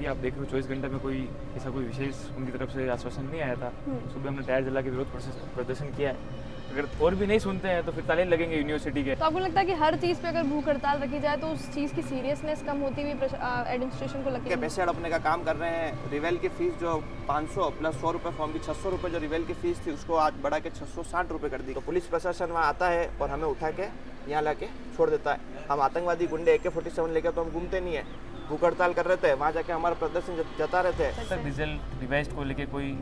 कि आप देख रहे हो 24 घंटे में कोई ऐसा कोई विशेष उनकी तरफ से आश्वासन नहीं आया था। सुबह हमने टायर जला के विरोध प्रदर्शन किया है। अगर और भी नहीं सुनते हैं तो फिर ताले लगेंगे यूनिवर्सिटी के। तो आपको लगता है कि हर चीज़ पे अगर भूख हड़ताल रखी जाए तो उस चीज़ की सीरियसनेस कम होती हुई एडमिनिस्ट्रेशन को लगती है? पैसे हड़पने का काम कर रहे हैं। रिवेल की फीस जो 500 प्लस 100 रुपये फॉर्म की 600 रुपये जो रिवेल की फीस थी उसको आज बढ़ा के 660 रुपये कर दी। तो पुलिस प्रशासन वहाँ आता है और हमें उठा के यहाँ ला के छोड़ देता है। हम आतंकवादी गुंडे AK-47 लेकर तो हम घूमते नहीं है। भूख हड़ताल कर रहे थे, वहाँ जाके हमारा प्रदर्शन जता रहे थे। जब तक रिजल्ट रिवाइज को लेके कोई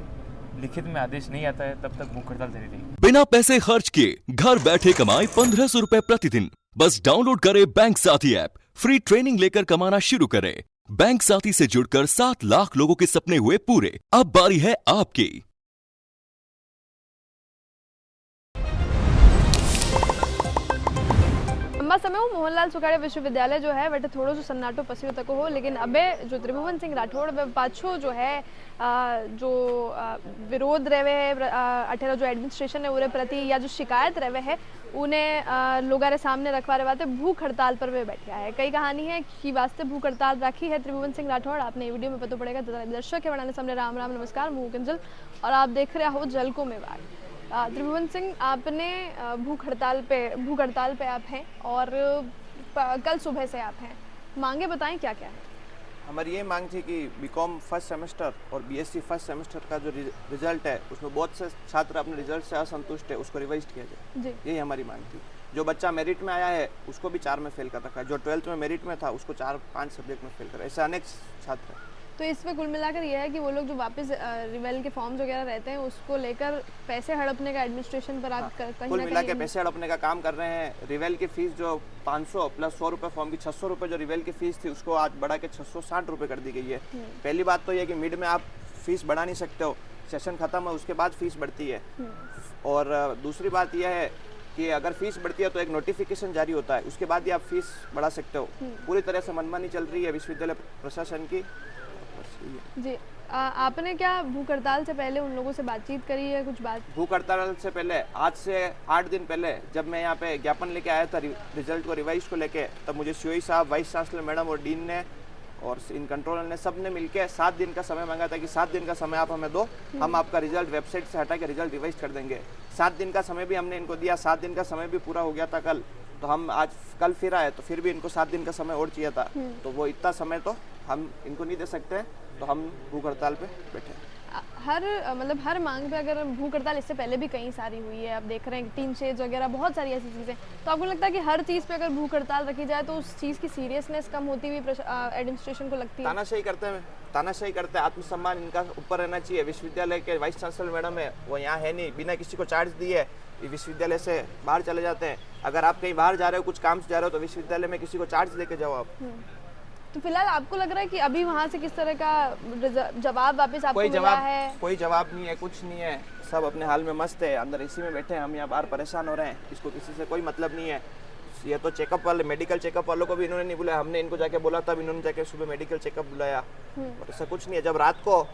लिखित में आदेश नहीं आता है तब तक भूख हड़ताल जारी रहेगी। बिना पैसे खर्च किए घर बैठे कमाए 1500 रुपए प्रतिदिन। बस डाउनलोड करें बैंक साथी ऐप, फ्री ट्रेनिंग लेकर कमाना शुरू करें। बैंक साथी से जुड़कर 7 लाख लोगों के सपने हुए पूरे। अब बारी है आपकी। लंबा समय हो मोहनलाल सुखाड़े विश्वविद्यालय जो है वटे थोड़ो सो सन्नाटो पस्यो तक हो, लेकिन अबे जो त्रिभुवन सिंह राठौड़ वे पाछो जो है जो विरोध रहे है अठेरा जो एडमिनिस्ट्रेशन है उरे प्रति या जो शिकायत रहे है उन्हें लोगों रे सामने रखवारे वास्ते भूख हड़ताल पर वे बैठा है। कई कहानी है कि वास्ते भूख हड़ताल रखी है त्रिभुवन सिंह राठौड़। आपने ये वीडियो में पता पड़ेगा। दर्शक है बनाने सामने राम राम नमस्कार, मुँह किंजल और आप देख रहे हो जल को मेवाड़। त्रिभुवन सिंह, आपने भूख हड़ताल पे आप हैं और कल सुबह से आप हैं, मांगे बताएं क्या क्या है? हमारी ये मांग थी कि बीकॉम फर्स्ट सेमेस्टर और BSc फर्स्ट सेमेस्टर का जो रिजल्ट है उसमें बहुत से छात्र अपने रिजल्ट से असंतुष्ट है, उसको रिवाइज किया जाए। यही हमारी मांग थी। जो बच्चा मेरिट में आया है उसको भी 4 में फेल कर रखा है, जो 12th में मेरिट में था उसको 4-5 सब्जेक्ट में फेल कर, ऐसे अनेक छात्र हैं। तो इसमें कुल मिलाकर यह है कि वो लोग जो वापस रिवेल के फॉर्म्स वगैरह रहते हैं उसको लेकर पैसे हड़पने का एडमिनिस्ट्रेशन पर आप कहीं कुल ना मिला के कहीं पैसे हड़पने का काम कर रहे हैं। रिवेल की फीस जो 500 प्लस 100 रुपये फॉर्म की 600 रुपये जो रिवेल की फीस थी उसको आज बढ़ा के 660 रुपये कर दी गई है। पहली बात तो यह कि मिड में आप फीस बढ़ा नहीं सकते हो, सेशन खत्म है उसके बाद फीस बढ़ती है। और दूसरी बात यह है कि अगर फीस बढ़ती है तो एक नोटिफिकेशन जारी होता है, उसके बाद ही आप फीस बढ़ा सकते हो। पूरी तरह से मनमानी चल रही है विश्वविद्यालय प्रशासन की। जी आपने क्या भूख हड़ताल से पहले उन लोगों से बातचीत करी है? कुछ बात भूख हड़ताल से पहले आज से 8 दिन पहले जब मैं यहाँ पे ज्ञापन लेके आया था रिजल्ट को रिवाइज को लेके, तब मुझे COE साहब, वाइस चांसलर मैडम और डीन ने और इन कंट्रोलर ने सब ने मिलकर 7 दिन का समय मांगा था कि 7 दिन का समय आप हमें दो, हम आपका रिजल्ट वेबसाइट से हटा के रिजल्ट रिवाइज कर देंगे। 7 दिन का समय भी हमने इनको दिया, 7 दिन का समय भी पूरा हो गया था कल। तो हम आज कल फिर आए तो फिर भी इनको 7 दिन का समय और चाहिए था, तो वो इतना समय तो हम इनको नहीं दे सकते, तो हम भूख हड़ताल पे बैठे। हर मांग पे अगर भूख हड़ताल इससे पहले भी कई सारी हुई है, आप देख रहे हैं टीन शेड्स वगैरह बहुत सारी ऐसी चीज़ें, तो आपको लगता है कि हर चीज़ पे अगर भूख हड़ताल रखी जाए तो उस चीज़ की सीरियसनेस कम होती हुई एडमिनिस्ट्रेशन को लगती है? तानाशाही करते हैं, आत्मसम्मान इनका ऊपर रहना चाहिए। विश्वविद्यालय के वाइस चांसलर मैडम है, वो यहाँ है नहीं, बिना किसी को चार्ज दिए विश्वविद्यालय से बाहर चले जाते हैं। अगर आप कहीं बाहर जा रहे हो, कुछ काम से जा रहे हो, तो विश्वविद्यालय में किसी को चार्ज लेके जाओ आप। तो फिलहाल आपको लग रहा है कि अभी वहाँ से किस तरह का जवाब वापस आपको मिला है? कोई जवाब नहीं है, कुछ नहीं है, सब अपने हाल में मस्त है, अंदर AC में बैठे हैं, हम यहाँ बाहर परेशान हो रहे हैं। इसको किसी से कोई मतलब नहीं है। ये तो चेकअप वाले, मेडिकल चेकअप वालों को भी इन्होंने नहीं बुलाया, हमने इनको जाके बोला तब इन्होंने जाके सुबह मेडिकल चेकअप बुलाया, और ऐसा कुछ नहीं है। जब रात को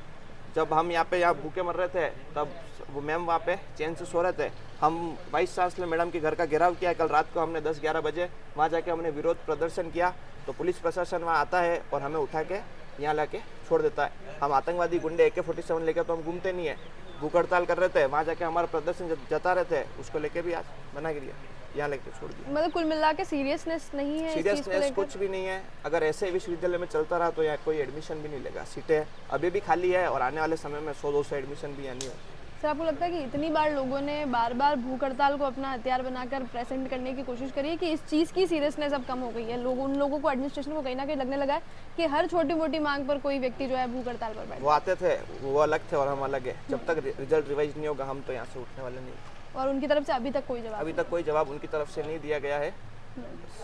जब हम यहाँ भूखे मर रहे थे तब वो मैम वहाँ पे चैन से सो रहे थे। हम वाइस चांसलर मैडम के घर का घेराव किया कल रात को, हमने 10-11 बजे वहाँ जाके हमने विरोध प्रदर्शन किया, तो पुलिस प्रशासन वहाँ आता है और हमें उठा के यहाँ ला के छोड़ देता है। हम आतंकवादी गुंडे AK-47 लेकर तो हम घूमते नहीं है। भूख हड़ताल कर रहे थे, वहाँ जाके हमारा प्रदर्शन जता रहे थे, उसको लेके भी आज मना कर दिया, यहाँ लेके छोड़ दिया। मतलब कुल मिला के सीरियसनेस नहीं है? सीरियसनेस कुछ भी नहीं है। अगर ऐसे विश्वविद्यालय में चलता रहा तो यहाँ कोई एडमिशन भी नहीं लेगा। सीटें अभी भी खाली है और आने वाले समय में 100-200 एडमिशन भी यहाँ नहीं है। सर, आपको लगता है कि इतनी बार लोगों ने बार बार भूख हड़ताल को अपना हथियार बनाकर प्रेजेंट करने की कोशिश करी है कि इस चीज़ की सीरियसनेस अब कम हो गई है? उन लोगों को, एडमिनिस्ट्रेशन को कहीं ना कहीं लगने लगा है कि हर छोटी मोटी मांग पर कोई व्यक्ति जो है भूख हड़ताल पर बैठे। वो आते थे, वो अलग थे और हम अलग है। जब तक रिजल्ट रिवाइज नहीं होगा हम तो यहाँ से उठने वाले नहीं। और उनकी तरफ से अभी तक कोई जवाब उनकी तरफ से नहीं दिया गया है।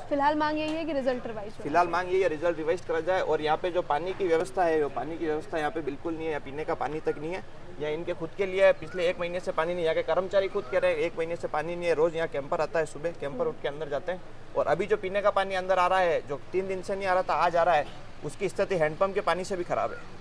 फिलहाल मांग यही है कि रिजल्ट रिवाइज हो। फिलहाल मांग यही है रिजल्ट रिवाइज करा जाए। और यहाँ पे जो पानी की व्यवस्था है, वो पानी की व्यवस्था यहाँ पे बिल्कुल नहीं है, पीने का पानी तक नहीं है। यहाँ इनके खुद के लिए पिछले 1 महीने से पानी नहीं, यहाँ के कर्मचारी खुद कह रहे हैं 1 महीने से पानी नहीं है। रोज यहाँ कैंपर आता है, सुबह कैंपर उठ के अंदर जाते हैं, और अभी जो पीने का पानी अंदर आ रहा है, जो 3 दिन से नहीं आ रहा था, आज आ रहा है, उसकी स्थिति हैंडपंप के पानी से भी खराब है।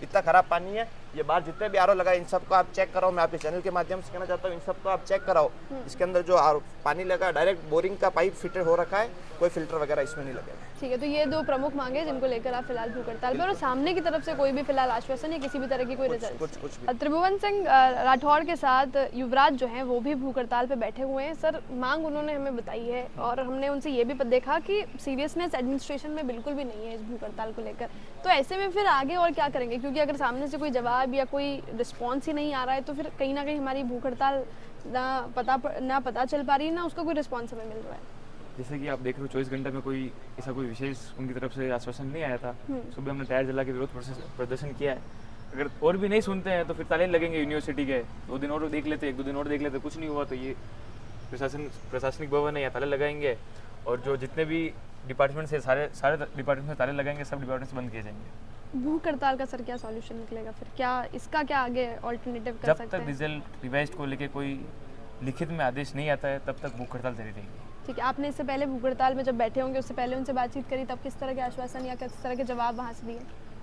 इतना खराब पानी है। ये बाहर जितने भी RO लगा इन सबको आप चेक कराओ। मैं आपके चैनल के माध्यम से कहना चाहता हूँ, इन सबको आप चेक कराओ। इसके अंदर जो पानी लगा, डायरेक्ट बोरिंग का पाइप फिटेड हो रखा है, कोई फिल्टर वगैरह इसमें नहीं लगे। ठीक है, तो ये दो प्रमुख मांगे जिनको लेकर आप फिलहाल भूख हड़ताल पर, और सामने की तरफ से कोई भी फिलहाल आश्वासन या किसी भी तरह की कोई रिजल्ट? कुछ भी। त्रिभुवन सिंह राठौड़ के साथ युवराज जो हैं वो भी भूख हड़ताल पे बैठे हुए हैं। सर, मांग उन्होंने हमें बताई है और हमने उनसे ये भी देखा कि सीरियसनेस एडमिनिस्ट्रेशन में बिल्कुल भी नहीं है इस भूख हड़ताल को लेकर। तो ऐसे में फिर आगे और क्या करेंगे, क्योंकि अगर सामने से कोई जवाब या कोई रिस्पॉन्स ही नहीं आ रहा है तो फिर कहीं ना कहीं हमारी भूख हड़ताल ना पता चल पा रही है, ना उसका कोई रिस्पॉन्स हमें मिल रहा है। जैसे कि आप देख रहे हो 24 घंटे में कोई ऐसा कोई विशेष उनकी तरफ से आश्वासन नहीं आया था। सुबह हमने टायर जला के विरोध प्रदर्शन किया है। अगर और भी नहीं सुनते हैं तो फिर ताले लगेंगे यूनिवर्सिटी के। 2 दिन और देख लेते, 1-2 दिन और देख लेते, कुछ नहीं हुआ तो ये प्रशासनिक भवन है या ताले लगाएंगे, और जो जितने भी डिपार्टमेंट से सारे डिपार्टमेंट से ताले लगाएंगे, सब डिपार्टमेंट बंद किए जाएंगे। भूख हड़ताल का सर क्या सॉल्यूशन निकलेगा फिर? क्या इसका क्या आगे ऑल्टरनेटिव कर जब सकते तक हैं? रिजल्ट रिवाइज को लेके कोई लिखित में आदेश नहीं आता है तब तक भूख हड़ताल जारी रहेगी। ठीक है, आपने इससे पहले भूख हड़ताल में जब बैठे होंगे उससे पहले उनसे बातचीत करी, तब किस तरह के आश्वासन या किस तरह के जवाब वहाँ से दिए?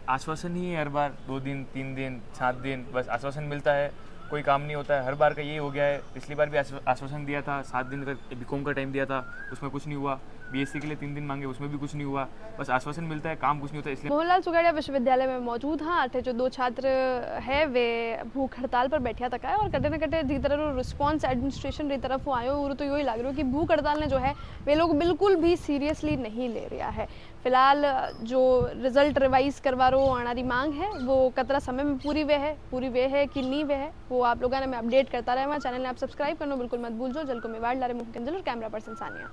आश्वासन ही है हर बार, 2 दिन 3 दिन 7 दिन बस आश्वासन मिलता है, कोई काम नहीं होता है। हर बार का यही हो गया है। पिछली बार भी आश्वासन दिया था, 7 दिन का बीकॉम का टाइम दिया था, उसमें कुछ नहीं हुआ। बीएससी के लिए 3 दिन मांगे, उसमें भी कुछ नहीं हुआ। बस आश्वासन मिलता है, काम कुछ नहीं होता। इसलिए मोहनलाल सुगाड़िया विश्वविद्यालय में मौजूद हाँ आठे जो 2 छात्र है वे भूख हड़ताल पर बैठा तक है, और कटे न कटे जी तरह रिस्पॉन्स एडमिनिस्ट्रेशन री तरफ आयो और तो यही लग रहा है कि भूख हड़ताल ने जो है वे लोग बिल्कुल भी सीरियसली नहीं ले रहा है। फिलहाल जो रिजल्ट रिवाइज करवा रो आनारी मांग है वो कतरा समय में पूरी वे है कि नहीं वे है, वो आप लोगों ने मैं अपडेट करता रहे। चैनल ने आप सब्सक्राइब करना बिल्कुल मत भूल जो। जल को मेवाड़ लारे मुख्य और कैमरा पर्सन सानिया।